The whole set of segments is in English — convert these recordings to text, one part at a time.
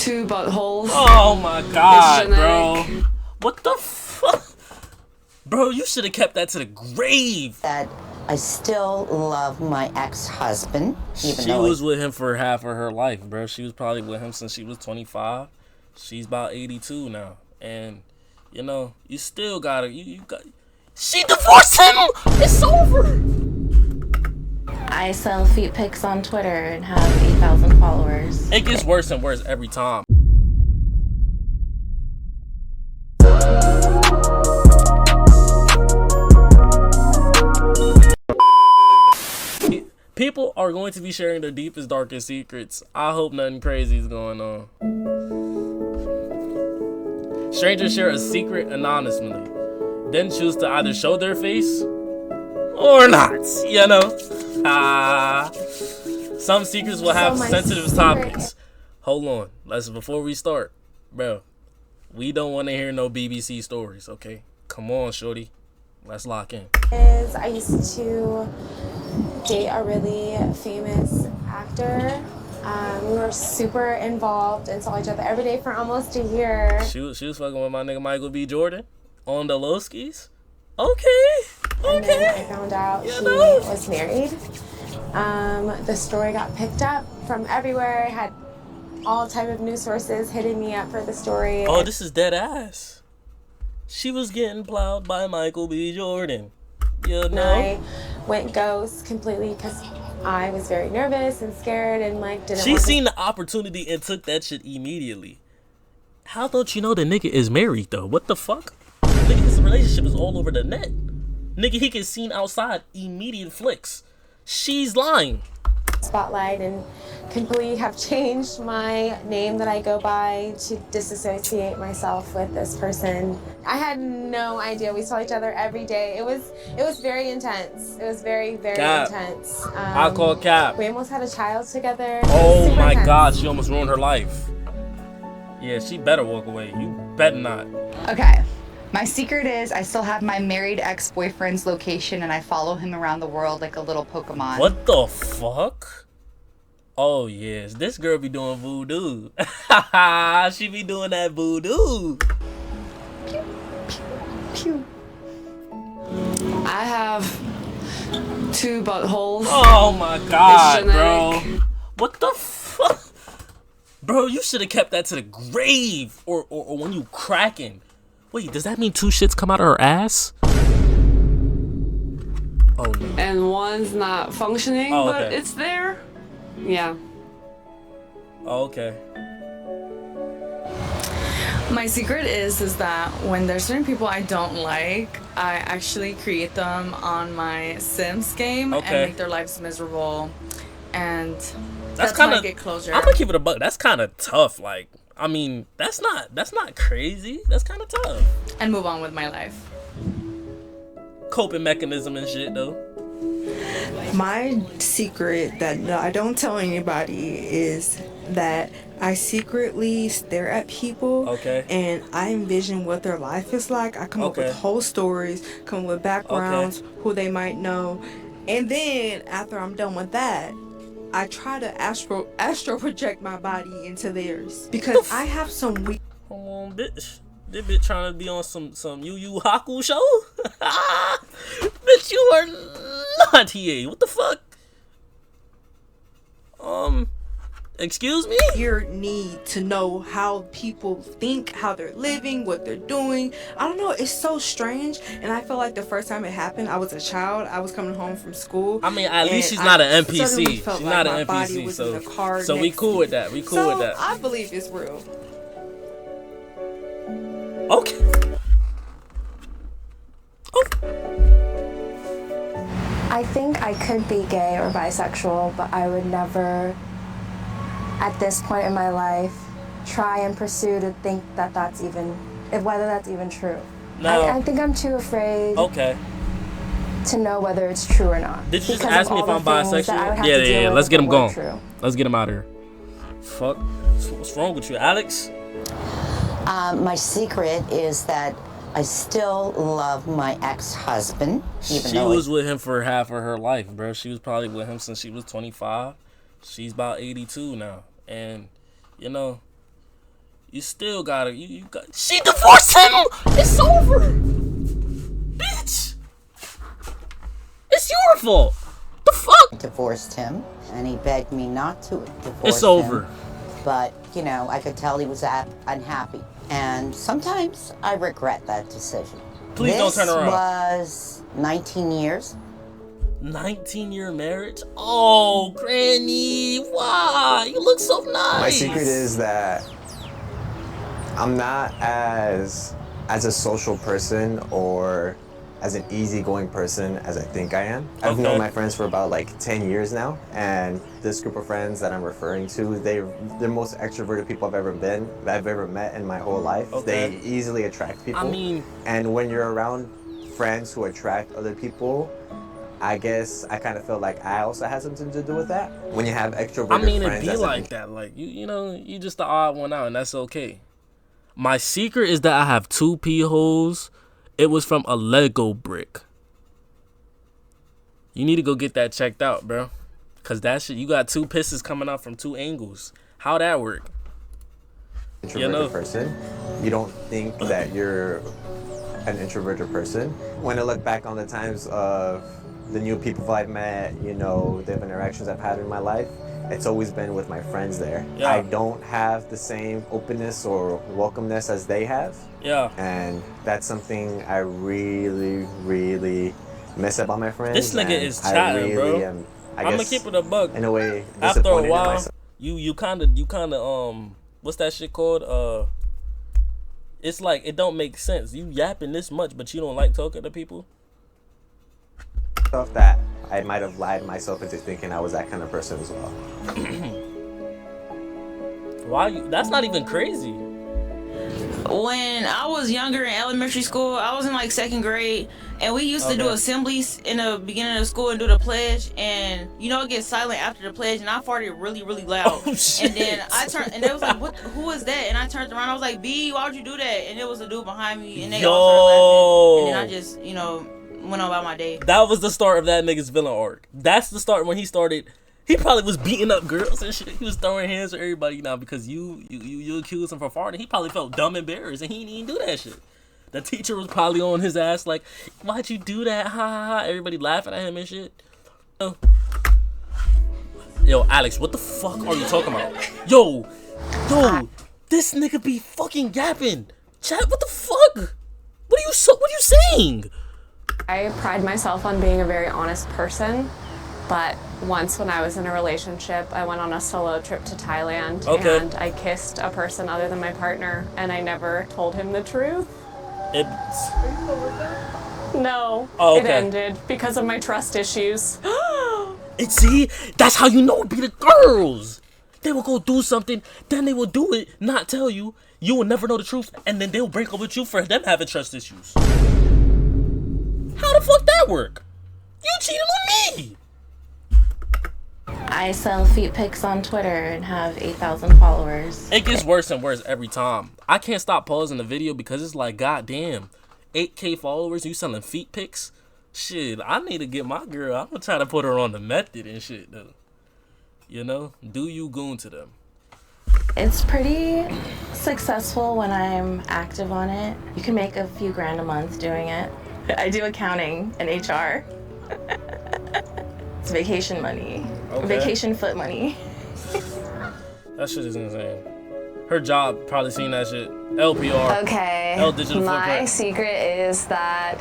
two buttholes. Oh my god, bro. What the fuck? Bro, you should have kept that to the grave. That I still love my ex-husband, even She though was with him for half of her life, bro. She was probably with him since she was 25. She's about 82 now. And, you know, you still gotta, you got... She divorced him! It's over! I sell feet pics on Twitter and have 8,000 followers. It gets worse and worse every time. People are going to be sharing their deepest, darkest secrets. I hope nothing crazy is going on. Strangers share a secret anonymously, then choose to either show their face or not, you know? Some secrets will have sensitive topics. Hold on, before we start, bro, we don't want to hear no BBC stories, okay? Come on, shorty, let's lock in. I used to date a really famous actor. We were super involved and saw each other every day for almost a year. She was fucking with my nigga Michael B. Jordan on the low skis. Okay. And then I found out he was married. The story got picked up from everywhere. I had all type of news sources hitting me up for the story. Oh, this is dead ass. She was getting plowed by Michael B. Jordan. You know? I went ghost completely because I was very nervous and scared and like didn't. She seen the opportunity and took that shit immediately. How don't you know the nigga is married though? What the fuck? Nigga, his relationship is all over the net. Nigga, he gets seen outside, immediate flicks. She's lying. Spotlight and completely have changed my name that I go by to disassociate myself with this person. I had no idea. We saw each other every day. It was very intense. It was very, very intense. I call Cap. We almost had a child together. Oh my intense. god, she almost ruined her life. Yeah, she better walk away. You better not. Okay. My secret is I still have my married ex-boyfriend's location and I follow him around the world like a little Pokemon. What the fuck? Oh yes, this girl be doing voodoo. She be doing that voodoo. Pew, pew, pew. I have two buttholes. Oh my god, It's bro. genetic. What the fuck? Bro, you should have kept that to the grave or when you cracking. Wait, does that mean two shits come out of her ass? Oh no. And one's not functioning, Oh, but okay. it's there. Yeah. Oh, okay. My secret is that when there's certain people I don't like, I actually create them on my Sims game and make their lives miserable. And that's kind how of I get closure. I'm gonna keep it a buck. That's kind of tough. Like, I mean, that's not crazy. That's kind of tough. And move on with my life. Coping mechanism and shit, though. My secret that I don't tell anybody is that I secretly stare at people and I envision what their life is like. I come up with whole stories, come up with backgrounds, who they might know. And then after I'm done with that, I try to astro project my body into theirs because I have some weak. Come on, bitch. This bitch trying to be on some Yu Yu Haku show? Bitch, you are not here. What the fuck? Excuse me? Your need to know how people think, how they're living, what they're doing. I don't know. It's so strange. And I feel like the first time it happened, I was a child. I was coming home from school. I mean, at least she's not an NPC. She's not an NPC. So we cool with that. We cool with that. I believe it's real. Okay. I think I could be gay or bisexual, but I would never, at this point in my life, try and pursue to think that that's even, whether that's even true. No. I think I'm too afraid Okay. to know whether it's true or not. Did you just because ask of me if all I'm the things that I would bisexual? have to deal Yeah. with Let's get if him it were going. true. Let's get him out of here. Fuck. What's wrong with you, Alex? My secret is that I still love my ex-husband, even She though was with him for half of her life, bro. She was probably with him since she was 25. She's about 82 now. And, you know, You still gotta, you got. She divorced him. It's over, bitch. It's your fault. The fuck? I divorced him, and he begged me not to divorce him. It's over. But, you know, I could tell he was unhappy. And sometimes I regret that decision. Please don't turn around. This was 19 years. 19-year marriage? Oh, Granny, why? You look so nice. My secret is that I'm not as a social person or as an easygoing person as I think I am. I've known my friends for about like 10 years now, and this group of friends that I'm referring to, they're the most extroverted people I've ever met in my whole life. They easily attract people. I mean, and when you're around friends who attract other people, I guess I kind of feel like I also had something to do with that. When you have extroverted friends, it be like that. Like you know, you just the odd one out, and that's okay. My secret is that I have 2 pee holes. It was from a Lego brick. You need to go get that checked out, bro. Cause that shit, you got 2 pisses coming out from 2 angles. How that work? Introverted person. You don't think that you're an introverted person. When I look back on the times of the new people I've met, you know, the interactions I've had in my life, it's always been with my friends there. Yeah. I don't have the same openness or welcomeness as they have. Yeah. And that's something I really, really miss about my friends. This nigga is chatting, bro. I'm gonna keep it a buck. In a way, after a while, you kind of what's that shit called? It's like it don't make sense. You yapping this much, but you don't like talking to people. Stuff that I might have lied myself into thinking I was that kind of person as well. Why? That's not even crazy. When I was younger in elementary school, I was in like 2nd grade, and we used to do assemblies in the beginning of school and do the pledge, and you know it gets silent after the pledge, and I farted really, really loud. Oh, shit. And then I turned, and they was like, "What? Who is that?" And I turned around, I was like, "B, why would you do that?" And it was a dude behind me, and they all started laughing, and then I just, you know, went on about my day. That was the start of that nigga's villain arc. That's the start when he started. He probably was beating up girls and shit. He was throwing hands at everybody now because you accused him for farting. He probably felt dumb and embarrassed, and he didn't even do that shit. The teacher was probably on his ass like, "Why'd you do that? Ha ha ha!" Everybody laughing at him and shit. Oh. Yo, Alex, what the fuck are you talking about? Yo, this nigga be fucking yapping. Chat, what the fuck? What are you saying? I pride myself on being a very honest person, but once when I was in a relationship, I went on a solo trip to Thailand and I kissed a person other than my partner, and I never told him the truth. No, it ended because of my trust issues. See, that's how you know it be the girls. They will go do something, then they will do it, not tell you. You will never know the truth, and then they'll break up with you for them having trust issues. How the fuck that work? You cheated on me. I sell feet pics on Twitter and have 8,000 followers. It gets worse and worse every time. I can't stop pausing the video because it's like, goddamn, 8K followers, you selling feet pics? Shit, I need to get my girl. I'm gonna try to put her on the method and shit, though. You know, do you goon to them? It's pretty successful when I'm active on it. You can make a few grand a month doing it. I do accounting and HR. It's vacation money. Okay. Vacation foot money. That shit is insane. Her job probably seen that shit. LPR. Okay. L digital My footprint. secret is that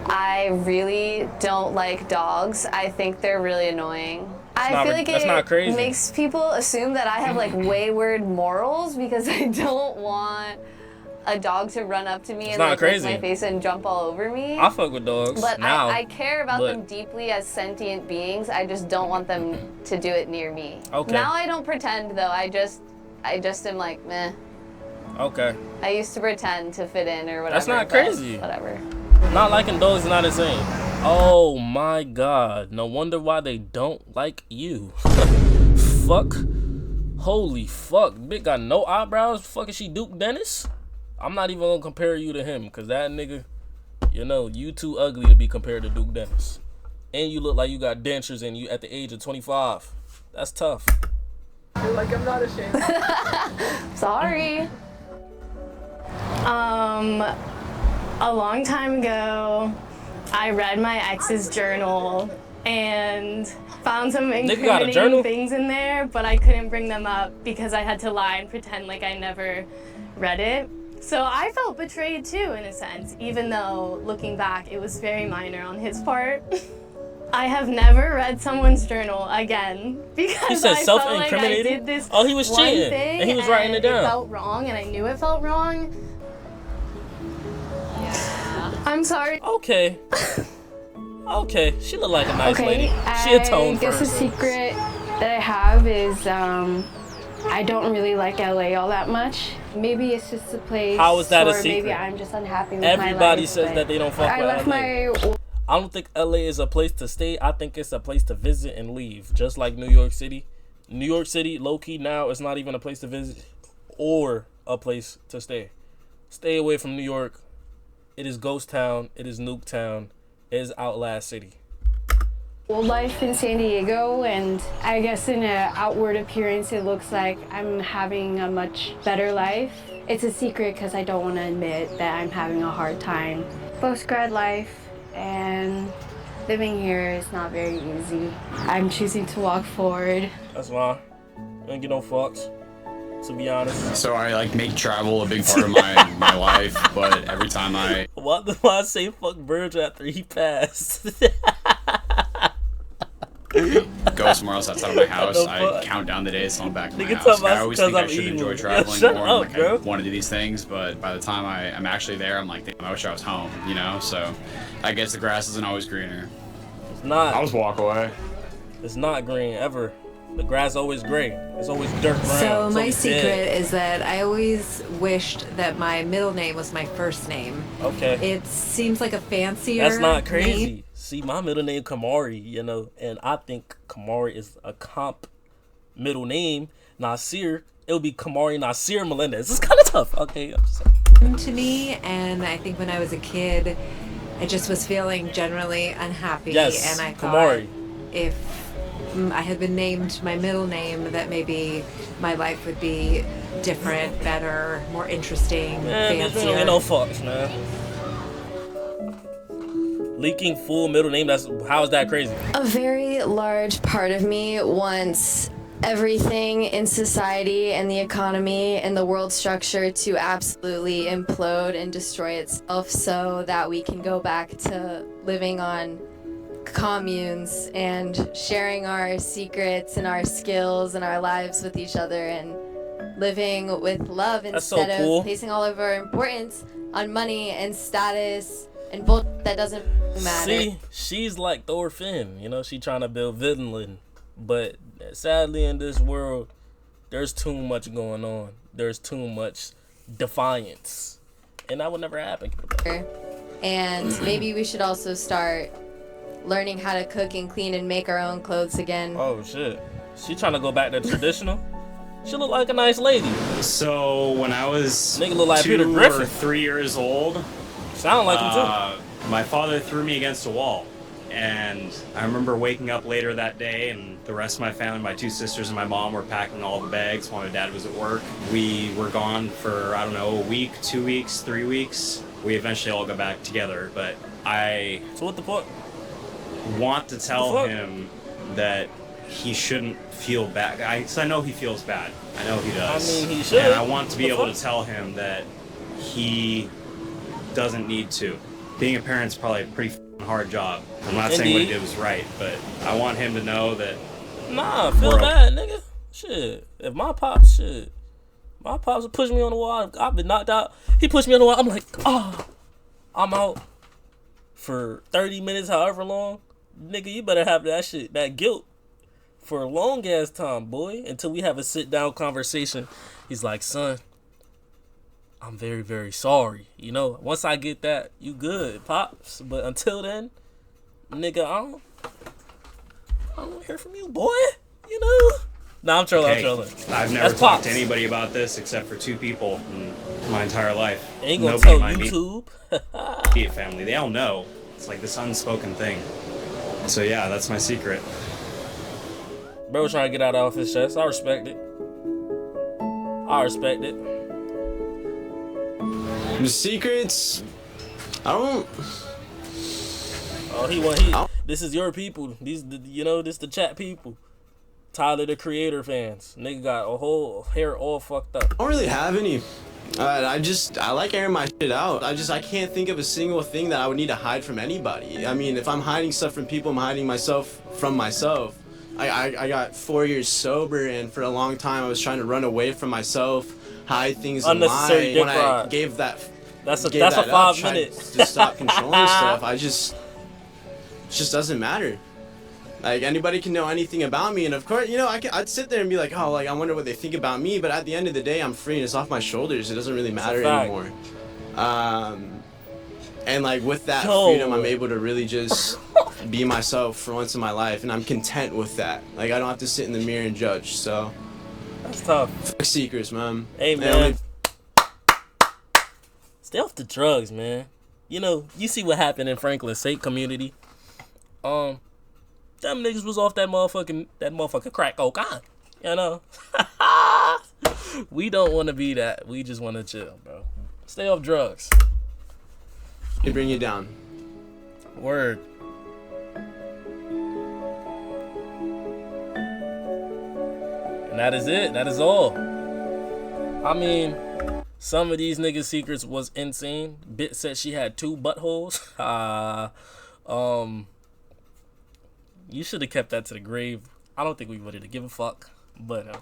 I really don't like dogs. I think they're really annoying. I feel like it makes people assume that I have like wayward morals because I don't want a dog to run up to me and like lick my face and jump all over me. I fuck with dogs. But now, I care about them deeply as sentient beings. I just don't want them to do it near me. Okay. Now I don't pretend though. I just am like meh. Okay. I used to pretend to fit in or whatever. That's not crazy. Whatever. Not liking dogs is not insane. Oh my god. No wonder why they don't like you. Fuck. Holy fuck. Bitch got no eyebrows. Fuck, is she Duke Dennis? I'm not even gonna compare you to him, cause that nigga, you know, you too ugly to be compared to Duke Dennis. And you look like you got dentures in you at the age of 25. That's tough. You're like, I'm not ashamed. Sorry. A long time ago, I read my ex's journal and found some incriminating things in there, but I couldn't bring them up because I had to lie and pretend like I never read it. So I felt betrayed too, in a sense, even though looking back, it was very minor on his part. I have never read someone's journal again because he said I felt like I did this he was cheating, thing and he was writing it down. It felt wrong, and I knew it felt wrong. Yeah. I'm sorry. Okay. Okay, she looked like a nice lady. She atoned for herself. I guess a secret that I have is I don't really like LA all that much. Maybe it's just a place. How is that a secret? Maybe I'm just unhappy with Everybody my life. says that they don't fuck with LA. I don't think LA is a place to stay. I think it's a place to visit and leave, just like New York City. New York City, low-key now, is not even a place to visit or a place to stay. Stay away from New York. It is ghost town. It is nuke town. It is outlast city. Old life in San Diego, and I guess in an outward appearance it looks like I'm having a much better life. It's a secret because I don't want to admit that I'm having a hard time. Post-grad life and living here is not very easy. I'm choosing to walk forward. That's why. I don't get no fucks, to be honest. So I make travel a big part of my life, but every time Why do I say fuck Virgil after he passed? go somewhere else outside of my house, I count down the days till I'm back in my house. I always think I should enjoy traveling more. I want to do these things, but by the time I'm actually there, I'm like, damn, I wish I was home, you know? So I guess the grass isn't always greener. It's not. I'll just walk away. It's not green, ever. The grass is always gray. It's always dirt brown. So my secret is that I always wished that my middle name was my first name. Okay. It seems like a fancier That's not crazy. name. See, my middle name Kamari, and I think Kamari is a comp middle name. Nasir, it would be Kamari Nasir Melendez. It's kind of tough. Okay, I'm sorry. To me, and I think when I was a kid, I just was feeling generally unhappy. Yes, and I Kamari. thought if I had been named my middle name, that maybe my life would be different, better, more interesting, fancier. Ain't no fucks, man. Leaking full middle name, how is that crazy? A very large part of me wants everything in society and the economy and the world structure to absolutely implode and destroy itself so that we can go back to living on communes and sharing our secrets and our skills and our lives with each other and living with love instead of placing all of our importance on money and status and bullshit that doesn't matter. See, she's like Thor Finn, she trying to build Vinland, but sadly in this world, there's too much going on. There's too much defiance, and that would never happen. And maybe we should also start learning how to cook and clean and make our own clothes again. Oh shit, she trying to go back to traditional? She look like a nice lady. So when I was look like 2 or 3 years old, sound like him too. My father threw me against a wall, and I remember waking up later that day, and the rest of my family, my 2 sisters and my mom, were packing all the bags while my dad was at work. We were gone for a week, 2 weeks, 3 weeks. We eventually all got back together, but So what the fuck? Want to tell him that he shouldn't feel bad. I know he feels bad. I know he does. I mean, he should. And I want to be able to tell him that he doesn't need to. Being a parent's probably a pretty hard job. I'm not saying what he did was right, but I want him to know that. Nah, feel bad, nigga. Shit. If my pops would push me on the wall, I've been knocked out. He pushed me on the wall. I'm like, I'm out for 30 minutes, however long. Nigga, you better have that guilt for a long ass time, boy, until we have a sit down conversation. He's like, son, I'm very, very sorry. Once I get that, you good, pops. But until then, nigga, I don't want to hear from you, boy. Nah, I'm trolling. I've never talked to anybody about this except for 2 people in my entire life. Ain't gonna tell YouTube. Immediate family. They all know. It's like this unspoken thing. So yeah, that's my secret. Bro was trying to get out of his chest. I respect it. The secrets, I don't. Oh, this is your people. This the chat people. Tyler the Creator fans. Nigga got a whole hair all fucked up. I don't really have any. I like airing my shit out. I can't think of a single thing that I would need to hide from anybody. I mean, if I'm hiding stuff from people, I'm hiding myself from myself. I got 4 years sober, and for a long time I was trying to run away from myself, hide things and lie. When I gave that that's a 5 minutes to stop controlling stuff, it just doesn't matter. Like, anybody can know anything about me, and of course, I'd sit there and be like, oh, like, I wonder what they think about me, but at the end of the day, I'm free and it's off my shoulders. It doesn't really matter anymore. And like, with that freedom, I'm able to really just be myself for once in my life, and I'm content with that. Like, I don't have to sit in the mirror and judge, so. That's tough. Fuck secrets, man. Hey, man. Stay off the drugs, man. You see what happened in Franklin State community. Them niggas was off that motherfucking crack cocaine, We don't want to be that. We just want to chill, bro. Stay off drugs. They bring you down. Word. And that is it. That is all. I mean, some of these niggas' secrets was insane. Bit said she had 2 buttholes. You should have kept that to the grave. I don't think we would have given a fuck. But,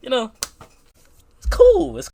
it's cool. It's